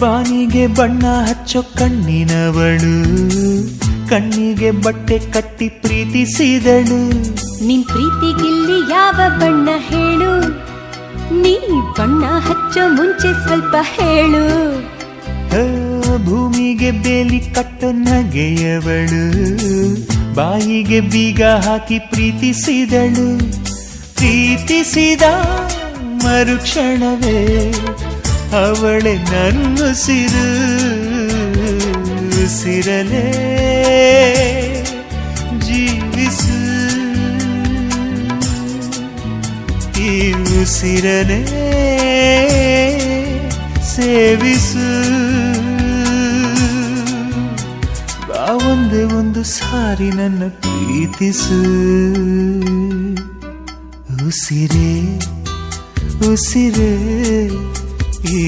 ಬಾನಿಗೆ ಬಣ್ಣ ಹಚ್ಚೋ ಕಣ್ಣಿನವಳು, ಕಣ್ಣಿಗೆ ಬಟ್ಟೆ ಕಟ್ಟಿ ಪ್ರೀತಿಸಿದಳು. ನಿನ್ ಪ್ರೀತಿಗಿಲ್ಲಿ ಯಾವ ಬಣ್ಣ ಹೇಳು, ನೀ ಬಣ್ಣ ಹಚ್ಚೋ ಮುಂಚೆ ಸ್ವಲ್ಪ ಹೇಳು. ಭೂಮಿಗೆ ಬೇಲಿ ಕಟ್ಟೋ ನಗೆಯವಳು, ಬಾಯಿಗೆ ಬೀಗ ಹಾಕಿ ಪ್ರೀತಿಸಿದಳು. ಪ್ರೀತಿಸಿದ ಮರುಕ್ಷಣವೇ ಅವಳೆ ನನ್ನುಸಿರು, ಉಸಿರಲೇ ಜೀವಿಸು, ಈ ಉಸಿರಲೇ ಸೇವಿಸು. ಬಾ ಒಂದೇ ಒಂದು ಸಾರಿ ನನ್ನ ಪ್ರೀತಿಸು. ಉಸಿರೇ ಉಸಿರೇ ಈ